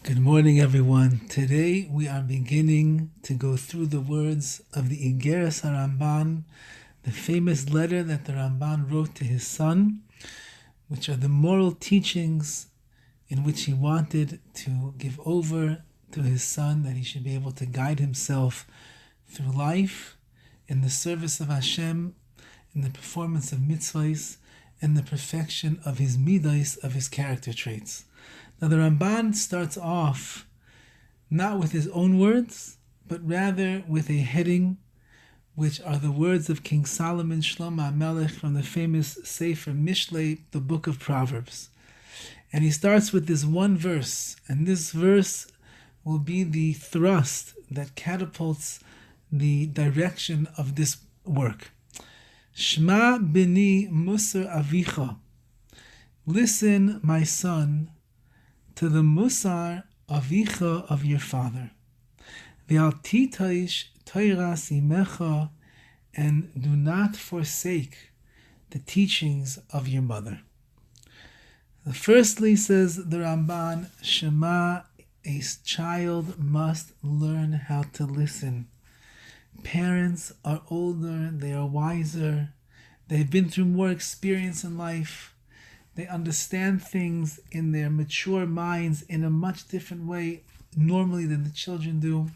Good morning, everyone. Today we are beginning to go through the words of the Iggeres HaRamban, the famous letter that the Ramban wrote to his son, which are the moral teachings in which he wanted to give over to his son, that he should be able to guide himself through life in the service of Hashem, in the performance of mitzvahs, and the perfection of his midos, of his character traits. Now the Ramban starts off not with his own words, but rather with a heading, which are the words of King Solomon Shlomo HaMelech from the famous Sefer Mishlei, the book of Proverbs. And he starts with this one verse, and this verse will be the thrust that catapults the direction of this work. Shma bini musar avicha. Listen, my son, to the musar avicha, of your father. Ve'al titaish toiras imecha, and do not forsake the teachings of your mother. Firstly, says the Ramban, Shema, a child must learn how to listen. Parents are older, they are wiser, they've been through more experience in life. They understand things in their mature minds in a much different way normally than the children do.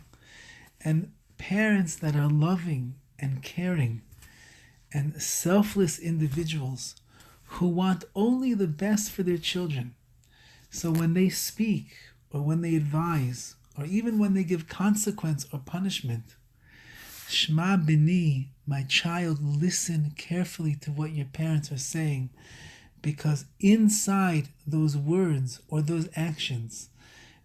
And parents that are loving and caring and selfless individuals who want only the best for their children. So when they speak or when they advise or even when they give consequence or punishment, Shema bini, my child, listen carefully to what your parents are saying, because inside those words or those actions,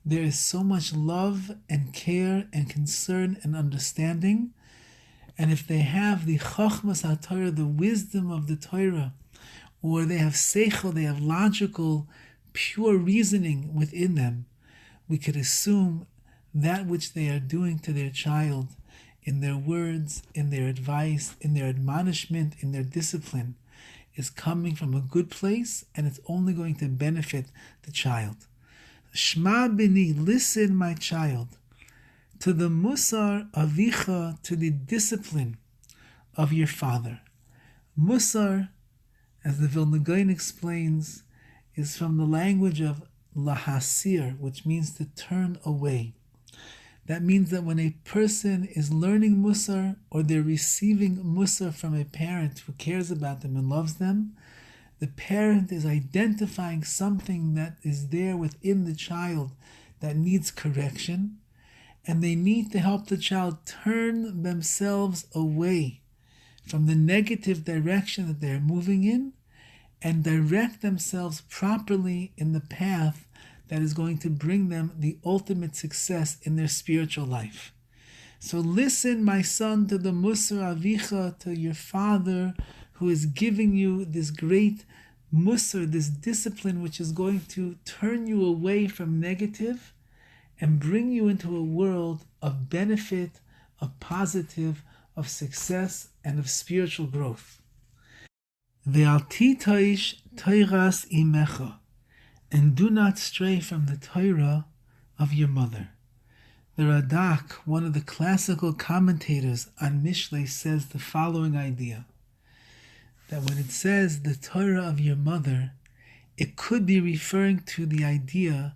there is so much love and care and concern and understanding. And if they have the Chochmas HaTorah, the wisdom of the Torah, or they have seichel, they have logical, pure reasoning within them, we could assume that which they are doing to their child in their words, in their advice, in their admonishment, in their discipline, is coming from a good place, and it's only going to benefit the child. Shma bini, listen, my child, to the musar avicha, to the discipline of your father. Musar, as the Vilna Gaon explains, is from the language of lahasir, which means to turn away. That means that when a person is learning musar or they're receiving musar from a parent who cares about them and loves them, the parent is identifying something that is there within the child that needs correction, and they need to help the child turn themselves away from the negative direction that they're moving in and direct themselves properly in the path that is going to bring them the ultimate success in their spiritual life. So listen, my son, to the musar avicha, to your father, who is giving you this great musar, this discipline which is going to turn you away from negative and bring you into a world of benefit, of positive, of success, and of spiritual growth. Ve'al titaish toiras imecha, and do not stray from the Torah of your mother. The Radak, one of the classical commentators on Mishlei, says the following idea, that when it says the Torah of your mother, it could be referring to the idea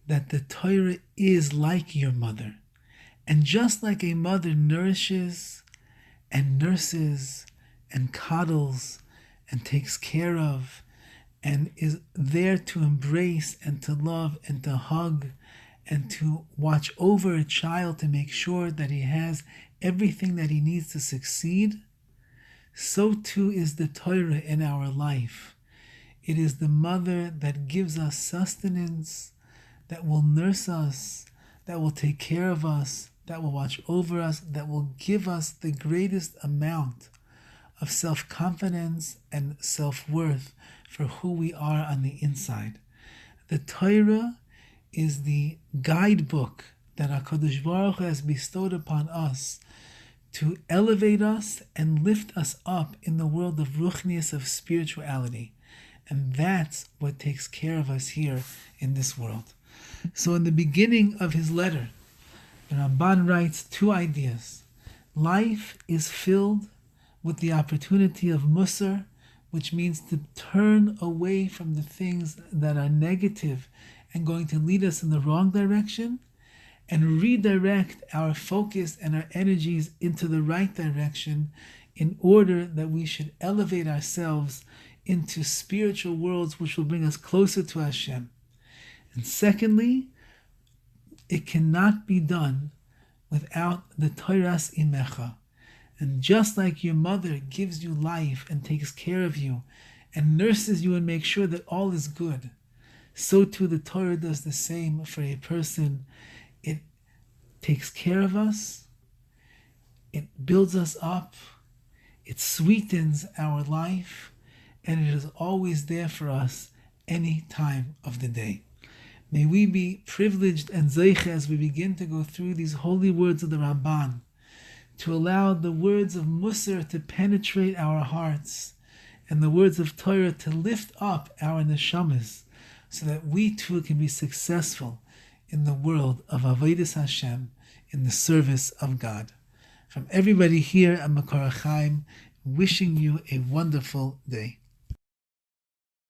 that the Torah is like your mother. And just like a mother nourishes and nurses and coddles and takes care of and is there to embrace and to love and to hug and to watch over a child to make sure that he has everything that he needs to succeed, so too is the Torah in our life. It is the mother that gives us sustenance, that will nurse us, that will take care of us, that will watch over us, that will give us the greatest amount of self-confidence and self-worth for who we are on the inside. The Torah is the guidebook that HaKadosh Baruch Hu has bestowed upon us to elevate us and lift us up in the world of ruchnius, of spirituality. And that's what takes care of us here in this world. So in the beginning of his letter, the Ramban writes two ideas. Life is filled with the opportunity of Musar, which means to turn away from the things that are negative and going to lead us in the wrong direction, and redirect our focus and our energies into the right direction in order that we should elevate ourselves into spiritual worlds which will bring us closer to Hashem. And secondly, it cannot be done without the Torah's imecha. And just like your mother gives you life and takes care of you and nurses you and makes sure that all is good, so too the Torah does the same for a person. It takes care of us, it builds us up, it sweetens our life, and it is always there for us any time of the day. May we be privileged and zeiche as we begin to go through these holy words of the Ramban, to allow the words of Musar to penetrate our hearts and the words of Torah to lift up our neshamas, so that we too can be successful in the world of Avodas Hashem, in the service of God. From everybody here at Makor Chaim, wishing you a wonderful day.